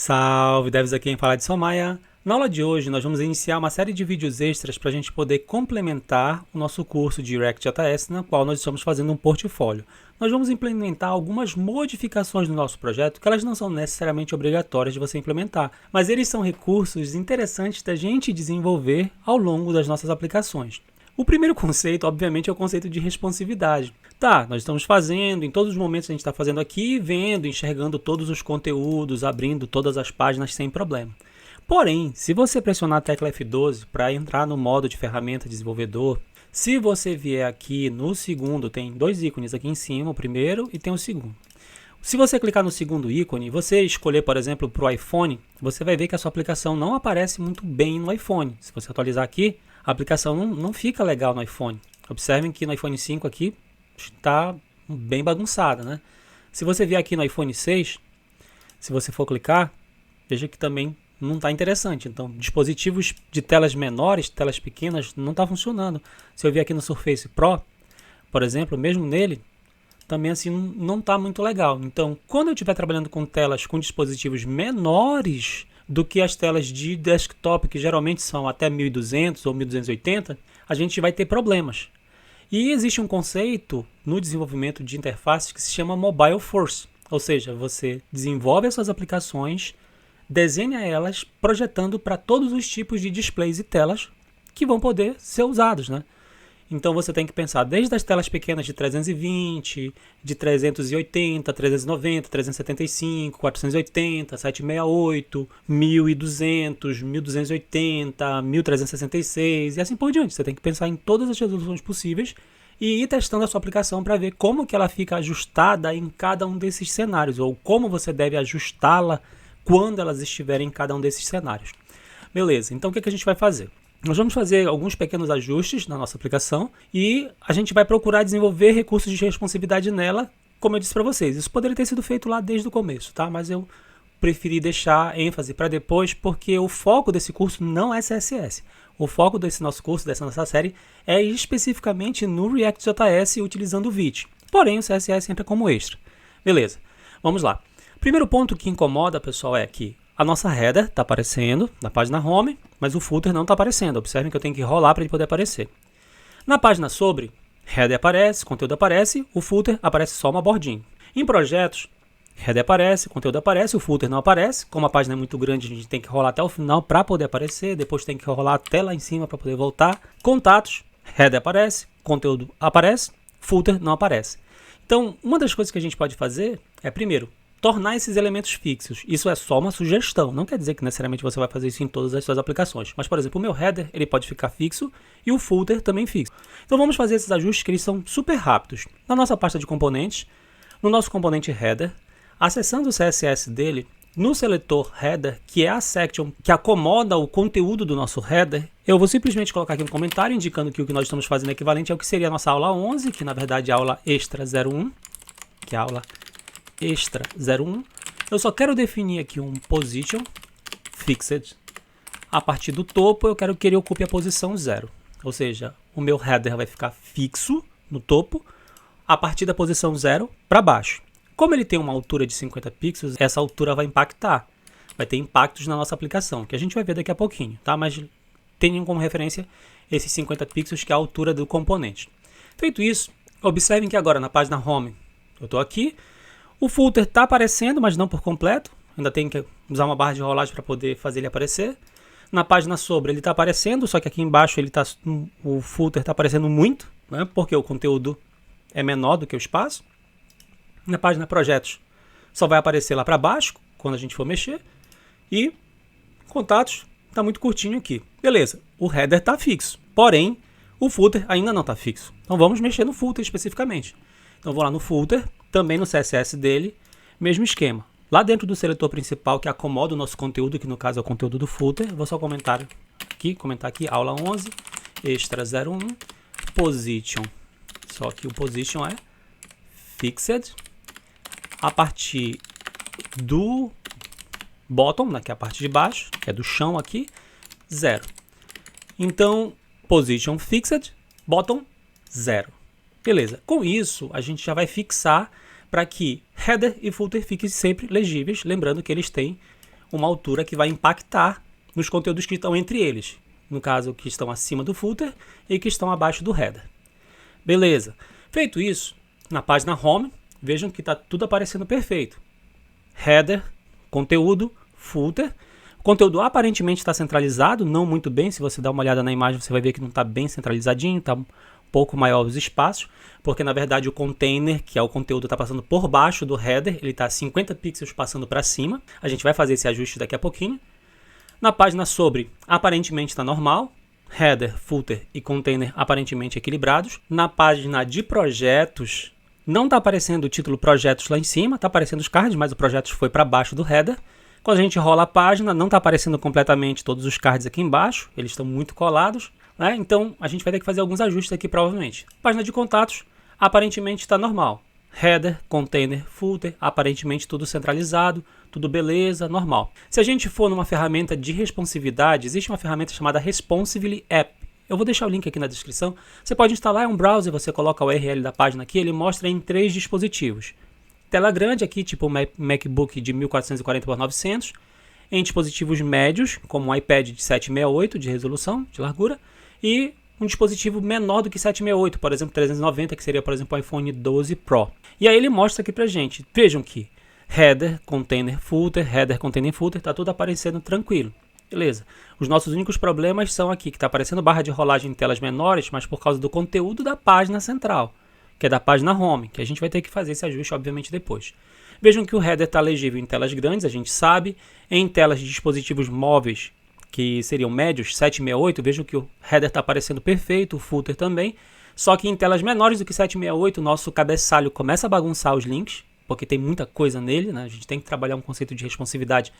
Salve, devs, aqui quem fala de Somaia. Na aula de hoje nós vamos iniciar uma série de vídeos extras para a gente poder complementar o nosso curso de React.js, na qual nós estamos fazendo um portfólio. Nós vamos implementar algumas modificações no nosso projeto que elas não são necessariamente obrigatórias de você implementar, mas eles são recursos interessantes da gente desenvolver ao longo das nossas aplicações. O primeiro conceito, obviamente, é o conceito de responsividade. Tá, nós estamos fazendo, em todos os momentos a gente está fazendo aqui, vendo, enxergando todos os conteúdos, abrindo todas as páginas sem problema. Porém, se você pressionar a tecla F12 para entrar no modo de ferramenta desenvolvedor, se você vier aqui no segundo, tem dois ícones aqui em cima, o primeiro e tem o segundo. Se você clicar no segundo ícone, você escolher, por exemplo, para o iPhone, você vai ver que a sua aplicação não aparece muito bem no iPhone. Se você atualizar aqui, a aplicação não fica legal no iPhone. Observem que no iPhone 5 aqui está bem bagunçada, né? Se você vier aqui no iPhone 6, se você for clicar, veja que também não está interessante. Então, dispositivos de telas menores, telas pequenas, não está funcionando. Se eu vier aqui no Surface Pro, por exemplo, mesmo nele, também assim não está muito legal. Então, quando eu estiver trabalhando com telas com dispositivos menores do que as telas de desktop, que geralmente são até 1200 ou 1280, a gente vai ter problemas. E existe um conceito no desenvolvimento de interfaces que se chama Mobile First, ou seja, você desenvolve as suas aplicações, desenha elas projetando para todos os tipos de displays e telas que vão poder ser usados, né? Então você tem que pensar desde as telas pequenas de 320, de 380, 390, 375, 480, 768, 1200, 1280, 1366 e assim por diante. Você tem que pensar em todas as resoluções possíveis e ir testando a sua aplicação para ver como que ela fica ajustada em cada um desses cenários ou como você deve ajustá-la quando elas estiverem em cada um desses cenários. Beleza, então o que a gente vai fazer? Nós vamos fazer alguns pequenos ajustes na nossa aplicação e a gente vai procurar desenvolver recursos de responsividade nela, como eu disse para vocês. Isso poderia ter sido feito lá desde o começo, tá? Mas eu preferi deixar ênfase para depois porque o foco desse curso não é CSS. O foco desse nosso curso, dessa nossa série, é especificamente no React.js utilizando o Vite. Porém, o CSS entra como extra. Beleza, vamos lá. Primeiro ponto que incomoda, pessoal, é que a nossa header está aparecendo na página home, mas o footer não está aparecendo. Observem que eu tenho que rolar para ele poder aparecer. Na página sobre, header aparece, conteúdo aparece, o footer aparece só uma bordinha. Em projetos, header aparece, conteúdo aparece, o footer não aparece. Como a página é muito grande, a gente tem que rolar até o final para poder aparecer, depois tem que rolar até lá em cima para poder voltar. Contatos, header aparece, conteúdo aparece, footer não aparece. Então, uma das coisas que a gente pode fazer é, primeiro, tornar esses elementos fixos. Isso é só uma sugestão, não quer dizer que necessariamente você vai fazer isso em todas as suas aplicações. Mas, por exemplo, o meu header ele pode ficar fixo e o footer também fixo. Então vamos fazer esses ajustes que eles são super rápidos. Na nossa pasta de componentes, no nosso componente header, acessando o CSS dele, no seletor header, que é a section que acomoda o conteúdo do nosso header, eu vou simplesmente colocar aqui um comentário indicando que o que nós estamos fazendo é equivalente ao que seria a nossa aula 11, que na verdade é a aula extra 01, que é a aula extra 01, eu só quero definir aqui um position fixed. A partir do topo eu quero que ele ocupe a posição 0, ou seja, o meu header vai ficar fixo no topo a partir da posição 0 para baixo. Como ele tem uma altura de 50 pixels, essa altura vai impactar, vai ter impactos na nossa aplicação, que a gente vai ver daqui a pouquinho, tá? Mas tenham como referência esses 50 pixels que é a altura do componente. Feito isso, observem que agora na página home eu estou aqui. O footer está aparecendo, mas não por completo. Ainda tem que usar uma barra de rolagem para poder fazer ele aparecer. Na página sobre ele está aparecendo, só que aqui embaixo o footer está aparecendo muito, né, porque o conteúdo é menor do que o espaço. Na página projetos só vai aparecer lá para baixo, quando a gente for mexer. E contatos está muito curtinho aqui. Beleza, o header está fixo, porém o footer ainda não está fixo. Então vamos mexer no footer especificamente. Então vou lá no footer, também no CSS dele, mesmo esquema. Lá dentro do seletor principal que acomoda o nosso conteúdo, que no caso é o conteúdo do footer, vou só comentar aqui, aula 11, extra 01, position. Só que o position é fixed. A partir do bottom, né, que é a parte de baixo, que é do chão aqui, 0. Então, position fixed, bottom 0. Beleza, com isso a gente já vai fixar para que header e footer fiquem sempre legíveis, lembrando que eles têm uma altura que vai impactar nos conteúdos que estão entre eles. No caso, que estão acima do footer e que estão abaixo do header. Beleza. Feito isso, na página home, vejam que está tudo aparecendo perfeito. Header, conteúdo, footer. O conteúdo aparentemente está centralizado, não muito bem. Se você dar uma olhada na imagem, você vai ver que não está bem centralizadinho, está um pouco maior os espaços, porque na verdade o container, que é o conteúdo, está passando por baixo do header, ele está 50 pixels passando para cima. A gente vai fazer esse ajuste daqui a pouquinho. Na página sobre, aparentemente está normal. Header, footer e container aparentemente equilibrados. Na página de projetos, não está aparecendo o título projetos lá em cima, está aparecendo os cards, mas o projetos foi para baixo do header. Quando a gente rola a página, não está aparecendo completamente todos os cards aqui embaixo, eles estão muito colados, né? Então a gente vai ter que fazer alguns ajustes aqui provavelmente. Página de contatos, aparentemente está normal. Header, container, footer, aparentemente tudo centralizado, tudo beleza, normal. Se a gente for numa ferramenta de responsividade, existe uma ferramenta chamada Responsively App. Eu vou deixar o link aqui na descrição. Você pode instalar, é um browser, você coloca o URL da página aqui, ele mostra em 3 dispositivos. Tela grande aqui, tipo um MacBook de 1440 por 900. Em dispositivos médios, como um iPad de 768 de resolução, de largura. E um dispositivo menor do que 768, por exemplo, 390, que seria, por exemplo, o iPhone 12 Pro. E aí ele mostra aqui pra gente. Vejam que header, container, footer, tá tudo aparecendo tranquilo. Beleza. Os nossos únicos problemas são aqui, que está aparecendo barra de rolagem em telas menores, mas por causa do conteúdo da página central, que é da página home, que a gente vai ter que fazer esse ajuste, obviamente, depois. Vejam que o header está legível em telas grandes, a gente sabe. Em telas de dispositivos móveis, que seriam médios, 768, vejam que o header está aparecendo perfeito, o footer também. Só que em telas menores do que 768, o nosso cabeçalho começa a bagunçar os links, porque tem muita coisa nele, né? A gente tem que trabalhar um conceito de responsividade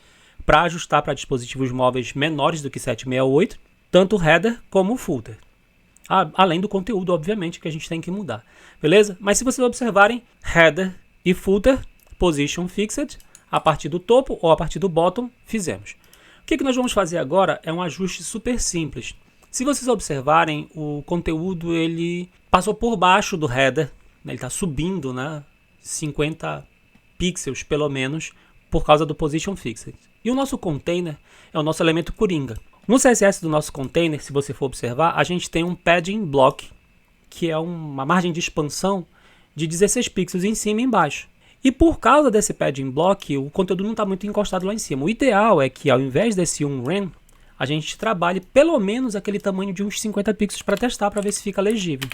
para ajustar para dispositivos móveis menores do que 768, tanto o header como o footer. Além do conteúdo, obviamente, que a gente tem que mudar. Beleza? Mas se vocês observarem, header e footer, position fixed, a partir do topo ou a partir do bottom, fizemos. O que nós vamos fazer agora é um ajuste super simples. Se vocês observarem, o conteúdo ele passou por baixo do header, né? Ele está subindo, né? 50 pixels pelo menos, por causa do position fixed. E o nosso container é o nosso elemento coringa. No CSS do nosso container, se você for observar, a gente tem um padding block, que é uma margem de expansão de 16 pixels em cima e embaixo. E por causa desse padding block, o conteúdo não está muito encostado lá em cima. O ideal é que ao invés desse rem, a gente trabalhe pelo menos aquele tamanho de uns 50 pixels para testar, para ver se fica legível.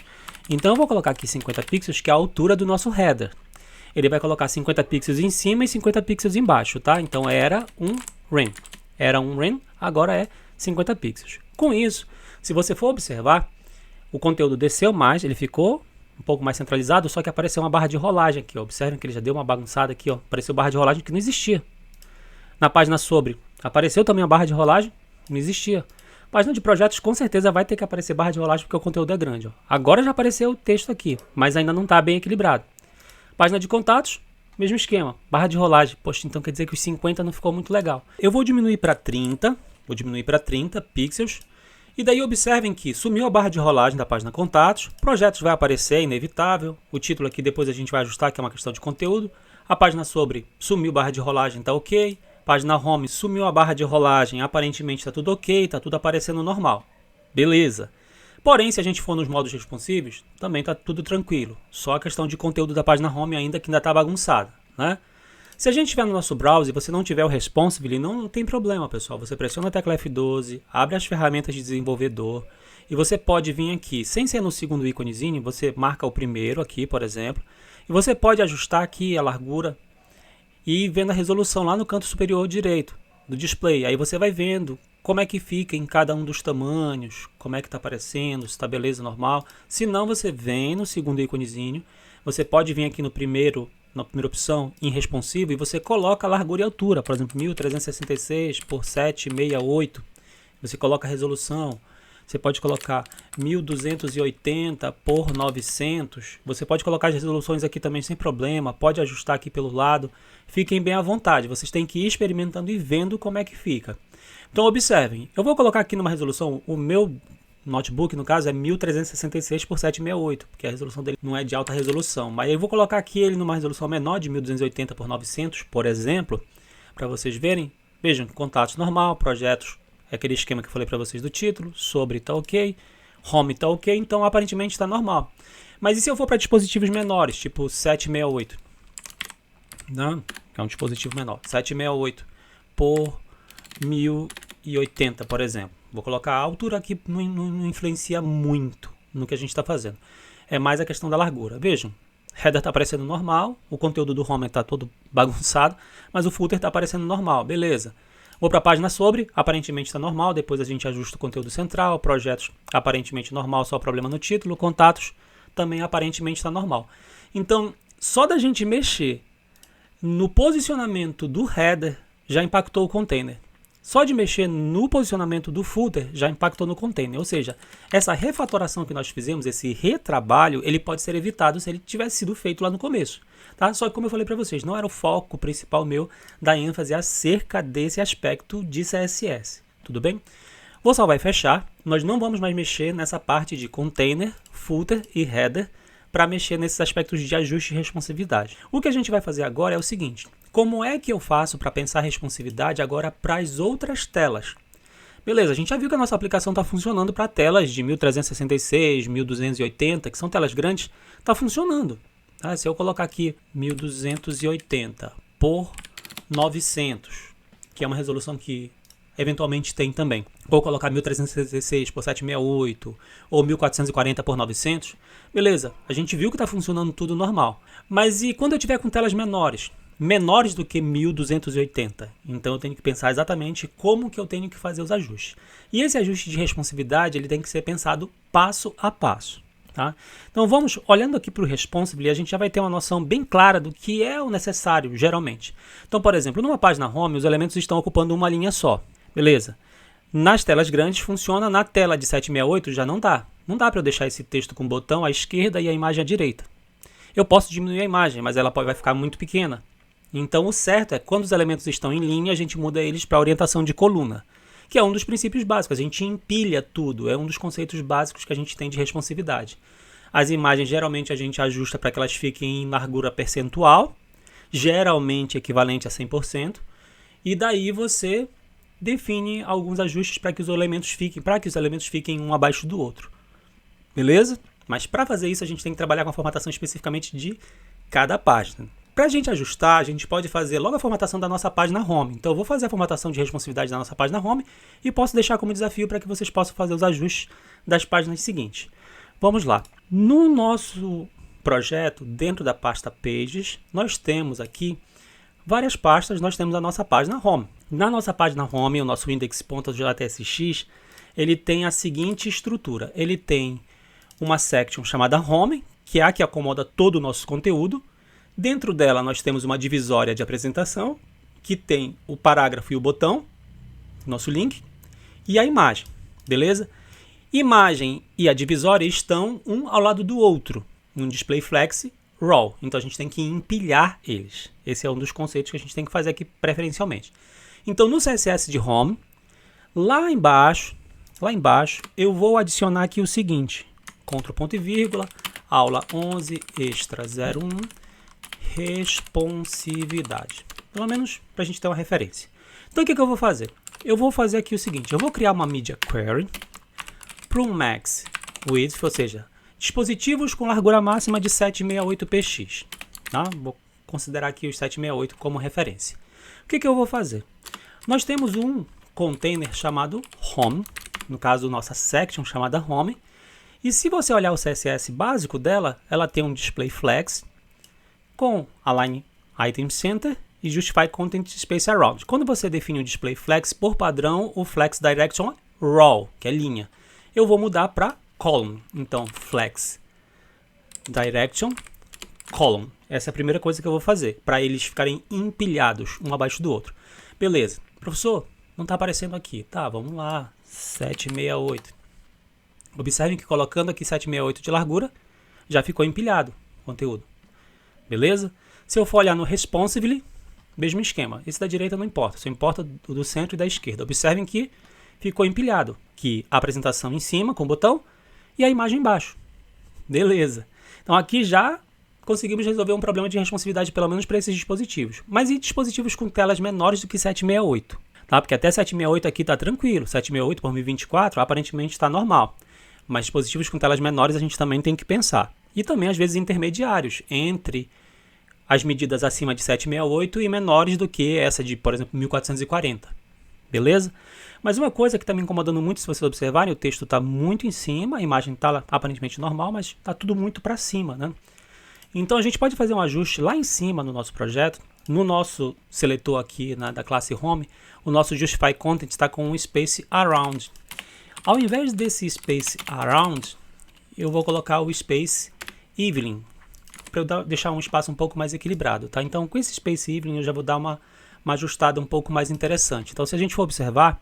Então eu vou colocar aqui 50 pixels, que é a altura do nosso header. Ele vai colocar 50 pixels em cima e 50 pixels embaixo, tá? Então era um rem, agora é 50 pixels. Com isso, se você for observar, o conteúdo desceu mais, ele ficou um pouco mais centralizado, só que apareceu uma barra de rolagem aqui, ó. Observem que ele já deu uma bagunçada aqui, ó. Apareceu barra de rolagem que não existia. Na página sobre, apareceu também a barra de rolagem, não existia. Página de projetos, com certeza vai ter que aparecer barra de rolagem porque o conteúdo é grande, ó. Agora já apareceu o texto aqui, mas ainda não está bem equilibrado. Página de contatos, mesmo esquema, barra de rolagem. Poxa, então quer dizer que os 50 não ficou muito legal. Eu vou diminuir para 30, pixels. E daí observem que sumiu a barra de rolagem da página contatos, projetos vai aparecer, é inevitável, o título aqui depois a gente vai ajustar, que é uma questão de conteúdo, a página sobre sumiu barra de rolagem, tá ok, página home sumiu a barra de rolagem, aparentemente tá tudo ok, tá tudo aparecendo normal, beleza. Porém, se a gente for nos modos responsivos, também tá tudo tranquilo, só a questão de conteúdo da página home ainda que ainda tá bagunçada, né? Se a gente estiver no nosso browser e você não tiver o Responsively, não tem problema, pessoal. Você pressiona a tecla F12, abre as ferramentas de desenvolvedor e você pode vir aqui, sem ser no segundo íconezinho, você marca o primeiro aqui, por exemplo, e você pode ajustar aqui a largura e ir vendo a resolução lá no canto superior direito do display. Aí você vai vendo como é que fica em cada um dos tamanhos, como é que está aparecendo, se está beleza, normal. Se não, você vem no segundo íconezinho, você pode vir aqui no primeiro, na primeira opção, em responsivo, e você coloca a largura e altura, por exemplo, 1366 por 768, você coloca a resolução, você pode colocar 1280 por 900, você pode colocar as resoluções aqui também sem problema, pode ajustar aqui pelo lado, fiquem bem à vontade, vocês têm que ir experimentando e vendo como é que fica. Então observem, eu vou colocar aqui numa resolução, o meu notebook, no caso, é 1366 por 768, porque a resolução dele não é de alta resolução. Mas eu vou colocar aqui ele numa resolução menor, de 1280 por 900, por exemplo, para vocês verem Vejam, contatos normal, projetos, é aquele esquema que eu falei para vocês do título, sobre está ok, home está ok, então aparentemente está normal. Mas e se eu for para dispositivos menores, tipo 768? Não, é um dispositivo menor, 768 por 1080, por exemplo. Vou colocar a altura aqui, não influencia muito no que a gente está fazendo. É mais a questão da largura. Vejam, header está aparecendo normal, o conteúdo do home está todo bagunçado, mas o footer está aparecendo normal, beleza. Vou para a página sobre, aparentemente está normal, depois a gente ajusta o conteúdo central, projetos aparentemente normal, só problema no título, contatos também aparentemente está normal. Então, só da gente mexer no posicionamento do header já impactou o container. Só de mexer no posicionamento do footer já impactou no container. Ou seja, essa refatoração que nós fizemos, esse retrabalho, ele pode ser evitado se ele tivesse sido feito lá no começo. Tá? Só que como eu falei para vocês, não era o foco principal meu da ênfase acerca desse aspecto de CSS. Tudo bem? Vou salvar e fechar. Nós não vamos mais mexer nessa parte de container, footer e header para mexer nesses aspectos de ajuste e responsividade. O que a gente vai fazer agora é o seguinte: como é que eu faço para pensar responsividade agora para as outras telas? Beleza, a gente já viu que a nossa aplicação está funcionando para telas de 1366, 1280, que são telas grandes, está funcionando. Tá? Se eu colocar aqui 1280 por 900, que é uma resolução que eventualmente tem também, ou colocar 1366 por 768 ou 1440 por 900, beleza, a gente viu que está funcionando tudo normal. Mas e quando eu tiver com telas menores do que 1280? Então eu tenho que pensar exatamente como que eu tenho que fazer os ajustes. E esse ajuste de responsividade ele tem que ser pensado passo a passo. Tá? Então vamos, olhando aqui para o Responsibly, a gente já vai ter uma noção bem clara do que é o necessário, geralmente. Então, por exemplo, numa página home, os elementos estão ocupando uma linha só. Beleza? Nas telas grandes funciona, na tela de 768 já não dá. Não dá para eu deixar esse texto com o botão à esquerda e a imagem à direita. Eu posso diminuir a imagem, mas ela vai ficar muito pequena. Então o certo é, quando os elementos estão em linha, a gente muda eles para orientação de coluna, que é um dos princípios básicos. A gente empilha tudo, é um dos conceitos básicos que a gente tem de responsividade. As imagens, geralmente, a gente ajusta para que elas fiquem em largura percentual, geralmente equivalente a 100%, e daí você define alguns ajustes para que os elementos fiquem um abaixo do outro. Beleza? Mas para fazer isso, a gente tem que trabalhar com a formatação especificamente de cada página. Para a gente ajustar, a gente pode fazer logo a formatação da nossa página home. Então eu vou fazer a formatação de responsividade da nossa página home e posso deixar como desafio para que vocês possam fazer os ajustes das páginas seguintes. Vamos lá. No nosso projeto, dentro da pasta Pages, nós temos aqui várias pastas, nós temos a nossa página home. Na nossa página home, o nosso index.jtsx, ele tem a seguinte estrutura. Ele tem uma section chamada home, que é a que acomoda todo o nosso conteúdo. Dentro dela nós temos uma divisória de apresentação, que tem o parágrafo e o botão, nosso link, e a imagem, beleza? Imagem e a divisória estão um ao lado do outro, no display flex raw. Então a gente tem que empilhar eles. Esse é um dos conceitos que a gente tem que fazer aqui preferencialmente. Então no CSS de home, lá embaixo, eu vou adicionar aqui o seguinte: Ctrl ponto e vírgula, aula 11 extra 01, responsividade. Pelo menos para a gente ter uma referência. Então o que eu vou fazer? Eu vou fazer aqui o seguinte: eu vou criar uma media query para um max width, ou seja, dispositivos com largura máxima de 768px. Tá? Vou considerar aqui os 768 como referência. O que eu vou fazer? Nós temos um container chamado home, no caso nossa section chamada home, e se você olhar o CSS básico dela, ela tem um display flex com align item center e justify content space around. Quando você define o display flex, por padrão, o flex direction é raw, que é linha. Eu vou mudar para column. Então, flex direction column. Essa é a primeira coisa que eu vou fazer, para eles ficarem empilhados um abaixo do outro. Beleza. Professor, não está aparecendo aqui. Tá, vamos lá. 768. Observem que colocando aqui 768 de largura, já ficou empilhado o conteúdo. Beleza? Se eu for olhar no Responsibly, mesmo esquema. Esse da direita não importa, só importa do centro e da esquerda. Observem que ficou empilhado. Que a apresentação em cima, com o botão, e a imagem embaixo. Beleza. Então aqui já conseguimos resolver um problema de responsividade, pelo menos para esses dispositivos. Mas e dispositivos com telas menores do que 768? tá? Porque até 768 aqui está tranquilo, 768 por 1024 aparentemente está normal. Mas dispositivos com telas menores a gente também tem que pensar. E também, às vezes, intermediários entre as medidas acima de 768 e menores do que essa de, por exemplo, 1440. Beleza? Mas uma coisa que está me incomodando muito, se vocês observarem, o texto está muito em cima, a imagem está aparentemente normal, mas está tudo muito para cima, né? Então a gente pode fazer um ajuste lá em cima no nosso projeto. No nosso seletor aqui da classe Home, o nosso Justify Content está com um Space Around. Ao invés desse Space Around, eu vou colocar o Space Evening, para eu deixar um espaço um pouco mais equilibrado, tá? Então com esse Space Evening eu já vou dar uma ajustada um pouco mais interessante. Então se a gente for observar,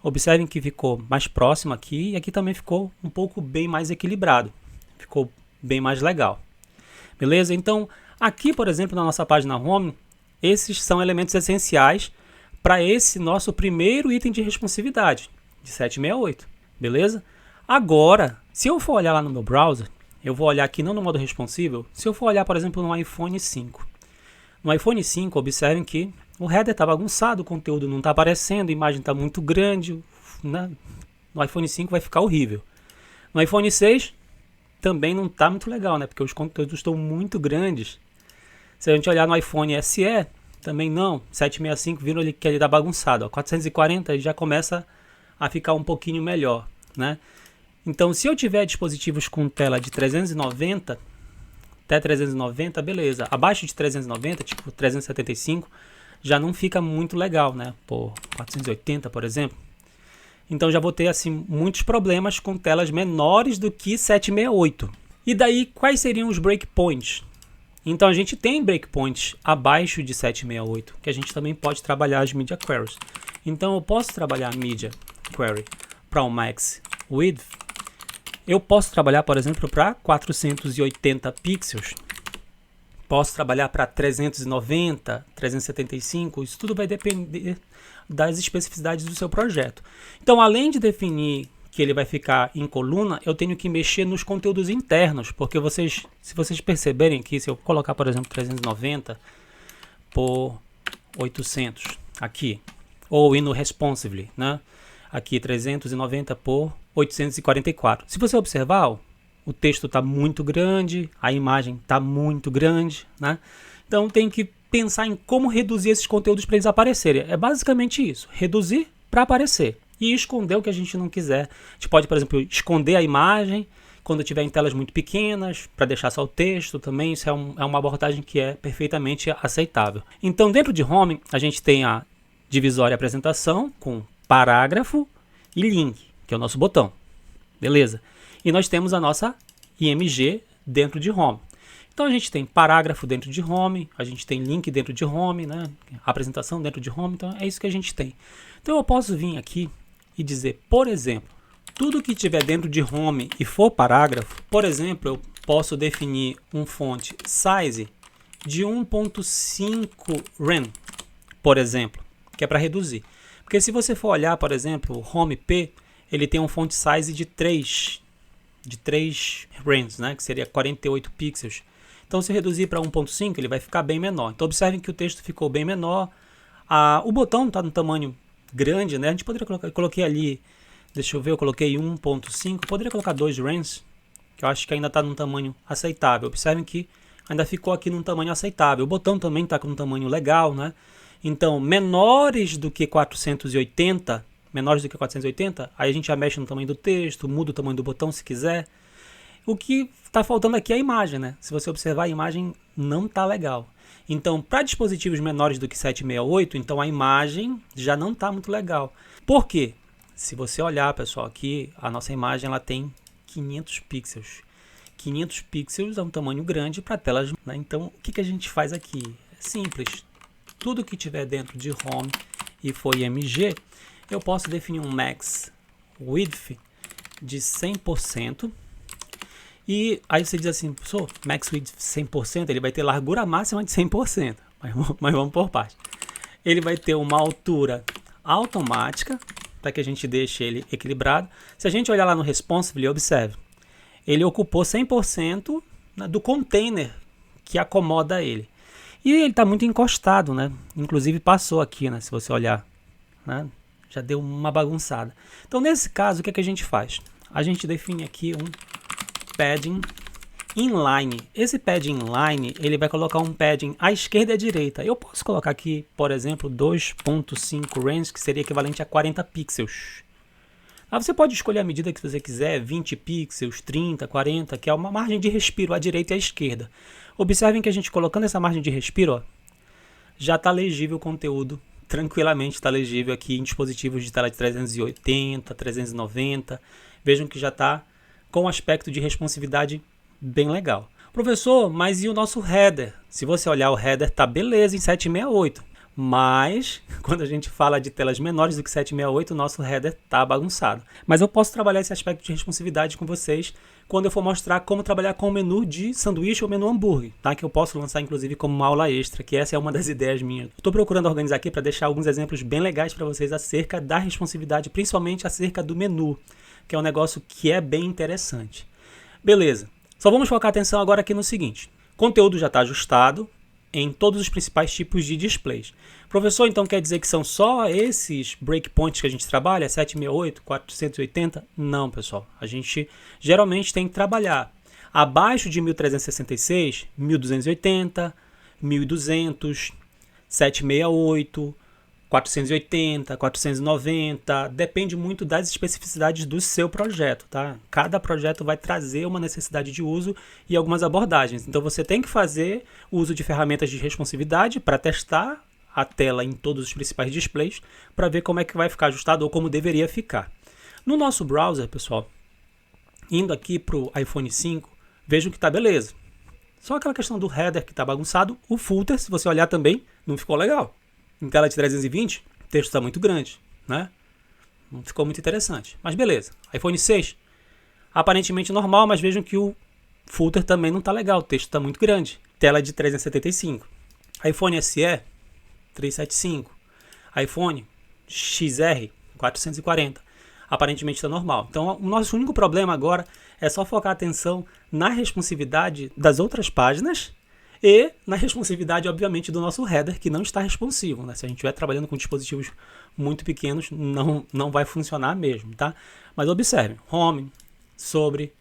observem que ficou mais próximo aqui e aqui também ficou um pouco bem mais equilibrado. Ficou bem mais legal. Beleza? Então aqui, por exemplo, na nossa página Home, esses são elementos essenciais para esse nosso primeiro item de responsividade, de 768. Beleza? Agora, se eu for olhar lá no meu browser, eu vou olhar aqui não no modo responsível, se eu for olhar, por exemplo, no iPhone 5. No iPhone 5, observem que o header está bagunçado, o conteúdo não está aparecendo, a imagem está muito grande, né? No iPhone 5 vai ficar horrível. No iPhone 6 também não está muito legal, né? Porque os conteúdos estão muito grandes. Se a gente olhar no iPhone SE, também não. 765 viram que ele está bagunçado. Ó. 440 já começa a ficar um pouquinho melhor, né? Então, se eu tiver dispositivos com tela de 390 até 390, beleza. Abaixo de 390, tipo 375, já não fica muito legal, né? Por 480, por exemplo. Então já vou ter assim muitos problemas com telas menores do que 768. E daí, quais seriam os breakpoints? Então a gente tem breakpoints abaixo de 768, que a gente também pode trabalhar as Media Queries. Então eu posso trabalhar a Media Query para o Max Width. Eu posso trabalhar, por exemplo, para 480 pixels. Posso trabalhar para 390, 375. Isso tudo vai depender das especificidades do seu projeto. Então, além de definir que ele vai ficar em coluna, eu tenho que mexer nos conteúdos internos, porque se vocês perceberem que se eu colocar, por exemplo, 390 por 800 aqui, ou ir no responsively, né? Aqui 390 por 844. Se você observar, o texto está muito grande, a imagem está muito grande, né? Então tem que pensar em como reduzir esses conteúdos para eles aparecerem. É basicamente isso, reduzir para aparecer e esconder o que a gente não quiser. A gente pode, por exemplo, esconder a imagem quando tiver em telas muito pequenas, para deixar só o texto também. Isso é uma abordagem que é perfeitamente aceitável. Então dentro de Home a gente tem a divisória apresentação com parágrafo e link, que é o nosso botão. Beleza? E nós temos a nossa IMG dentro de Home. Então a gente tem parágrafo dentro de Home, a gente tem link dentro de Home, né? Apresentação dentro de Home, então é isso que a gente tem. Então eu posso vir aqui e dizer, por exemplo, tudo que tiver dentro de Home e for parágrafo, por exemplo, eu posso definir um font size de 1.5 rem, por exemplo, que é para reduzir. Porque se você for olhar, por exemplo, o Home P, ele tem um font size de 3 rems, né, que seria 48 pixels. Então se reduzir para 1.5, ele vai ficar bem menor. Então observem que o texto ficou bem menor. O botão está no tamanho grande, né? A gente poderia colocar, eu coloquei ali, deixa eu ver, eu coloquei 1.5, poderia colocar 2 rems, que eu acho que ainda está num tamanho aceitável. Observem que ainda ficou aqui num tamanho aceitável. O botão também está com um tamanho legal, né? Então, menores do que 480, aí a gente já mexe no tamanho do texto, muda o tamanho do botão se quiser. O que está faltando aqui é a imagem, né? Se você observar, a imagem não está legal. Então, para dispositivos menores do que 768, então a imagem já não está muito legal. Por quê? Se você olhar, pessoal, aqui, a nossa imagem ela tem 500 pixels. 500 pixels é um tamanho grande para telas, né? Então, o que a gente faz aqui? É simples. Tudo que tiver dentro de Home e for IMG, eu posso definir um Max Width de 100%. E aí você diz assim, professor, Max Width 100%, ele vai ter largura máxima de 100%. Mas vamos por parte. Ele vai ter uma altura automática, para que a gente deixe ele equilibrado. Se a gente olhar lá no Responsive, observe. Ele ocupou 100% do container que acomoda ele. E ele está muito encostado, né? Inclusive passou aqui, né? Se você olhar né? Já deu uma bagunçada. Então, nesse caso, o que é que a gente faz? A gente define aqui um padding inline. Esse padding inline, ele vai colocar um padding à esquerda e à direita. Eu posso colocar aqui, por exemplo, 2.5 range, que seria equivalente a 40 pixels. Aí você pode escolher a medida que você quiser, 20 pixels, 30, 40, que é uma margem de respiro à direita e à esquerda. Observem que a gente colocando essa margem de respiro, ó, já está legível o conteúdo, tranquilamente está legível aqui em dispositivos de tela de 380, 390. Vejam que já está com um aspecto de responsividade bem legal. Professor, mas e o nosso header? Se você olhar o header, tá beleza em 768. Mas, quando a gente fala de telas menores do que 768, o nosso header tá bagunçado. Mas eu posso trabalhar esse aspecto de responsividade com vocês quando eu for mostrar como trabalhar com o menu de sanduíche ou menu hambúrguer, tá? Que eu posso lançar, inclusive, como uma aula extra, que essa é uma das ideias minhas. Estou procurando organizar aqui para deixar alguns exemplos bem legais para vocês acerca da responsividade, principalmente acerca do menu, que é um negócio que é bem interessante. Beleza. Só vamos focar a atenção agora aqui no seguinte. O conteúdo já está ajustado em todos os principais tipos de displays. Professor, então quer dizer que são só esses breakpoints que a gente trabalha? 768, 480? Não, pessoal. A gente geralmente tem que trabalhar abaixo de 1366, 1280, 1200, 768, 480, 490, depende muito das especificidades do seu projeto, tá? Cada projeto vai trazer uma necessidade de uso e algumas abordagens. Então você tem que fazer o uso de ferramentas de responsividade para testar a tela em todos os principais displays para ver como é que vai ficar ajustado ou como deveria ficar. No nosso browser, pessoal, indo aqui para o iPhone 5, vejam que está beleza. Só aquela questão do header que está bagunçado, o footer, se você olhar também, não ficou legal. Em tela de 320, o texto está muito grande, né? Não ficou muito interessante. Mas beleza. iPhone 6, aparentemente normal, mas vejam que o footer também não está legal. O texto está muito grande. Tela de 375. iPhone SE, 375. iPhone XR, 440. Aparentemente está normal. Então, o nosso único problema agora é só focar a atenção na responsividade das outras páginas e na responsividade, obviamente, do nosso header, que não está responsivo, né? Se a gente estiver trabalhando com dispositivos muito pequenos, não vai funcionar mesmo, tá? Mas observem, home, sobre,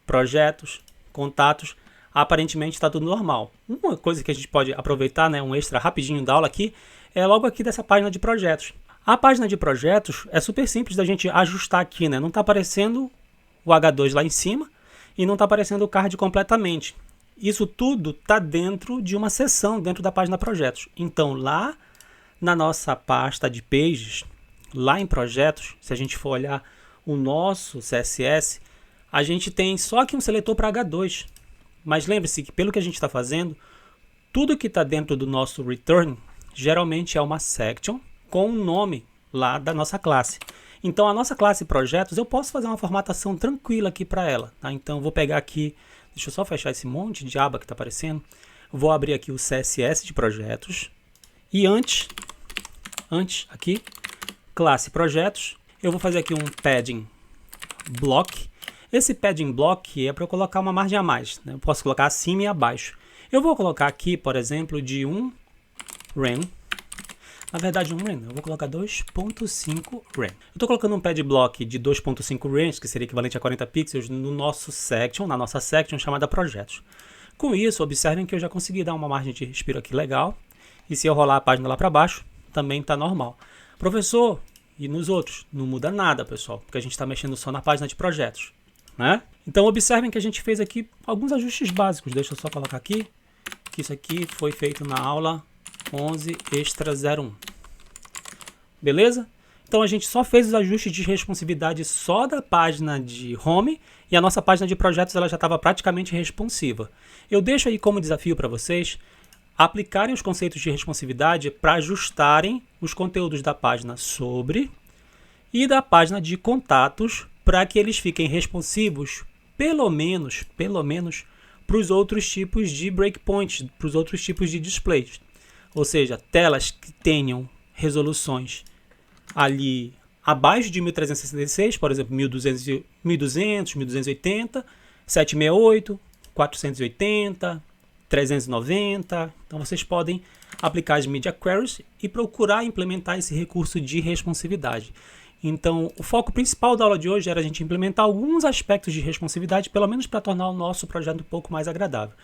projetos, contatos, aparentemente está tudo normal. Uma coisa que a gente pode aproveitar, né, um extra rapidinho da aula aqui, é logo aqui dessa página de projetos. A página de projetos é super simples da gente ajustar aqui, né? Não está aparecendo o H2 lá em cima e não está aparecendo o card completamente. Isso tudo está dentro de uma seção dentro da página projetos. Então, lá na nossa pasta de pages, lá em projetos, se a gente for olhar o nosso CSS, a gente tem só aqui um seletor para H2. Mas lembre-se que pelo que a gente está fazendo, tudo que está dentro do nosso return geralmente é uma section com o nome lá da nossa classe. Então, a nossa classe projetos, eu posso fazer uma formatação tranquila aqui para ela, tá? Então, eu vou pegar aqui, deixa eu só fechar esse monte de aba que está aparecendo. Vou abrir aqui o CSS de projetos. E antes aqui, classe projetos, eu vou fazer aqui um padding block. Esse padding block é para eu colocar uma margem a mais, né? Eu posso colocar acima e abaixo. Eu vou colocar aqui, por exemplo, de 1 rem. Na verdade, 1 rem, eu vou colocar 2.5 rem. Eu estou colocando um pad block de 2.5 rem, que seria equivalente a 40 pixels, no nosso section, na nossa section chamada projetos. Com isso, observem que eu já consegui dar uma margem de respiro aqui legal. E se eu rolar a página lá para baixo, também está normal. Professor, e nos outros? Não muda nada, pessoal, porque a gente está mexendo só na página de projetos, né? Então, observem que a gente fez aqui alguns ajustes básicos. Deixa eu só colocar aqui, que isso aqui foi feito na aula 11 extra 01. Beleza? Então a gente só fez os ajustes de responsividade só da página de home e a nossa página de projetos ela já estava praticamente responsiva. Eu deixo aí como desafio para vocês aplicarem os conceitos de responsividade para ajustarem os conteúdos da página sobre e da página de contatos para que eles fiquem responsivos pelo menos para os outros tipos de breakpoints, para os outros tipos de displays. Ou seja, telas que tenham resoluções ali abaixo de 1366, por exemplo, 1200, 1280, 768, 480, 390. Então vocês podem aplicar as Media Queries e procurar implementar esse recurso de responsividade. Então, o foco principal da aula de hoje era a gente implementar alguns aspectos de responsividade, pelo menos para tornar o nosso projeto um pouco mais agradável.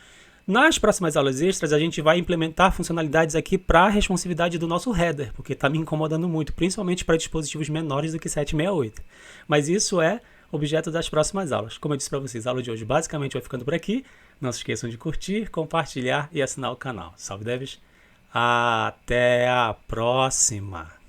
Nas próximas aulas extras, a gente vai implementar funcionalidades aqui para a responsividade do nosso header, porque está me incomodando muito, principalmente para dispositivos menores do que 768. Mas isso é objeto das próximas aulas. Como eu disse para vocês, a aula de hoje basicamente vai ficando por aqui. Não se esqueçam de curtir, compartilhar e assinar o canal. Salve devs! Até a próxima!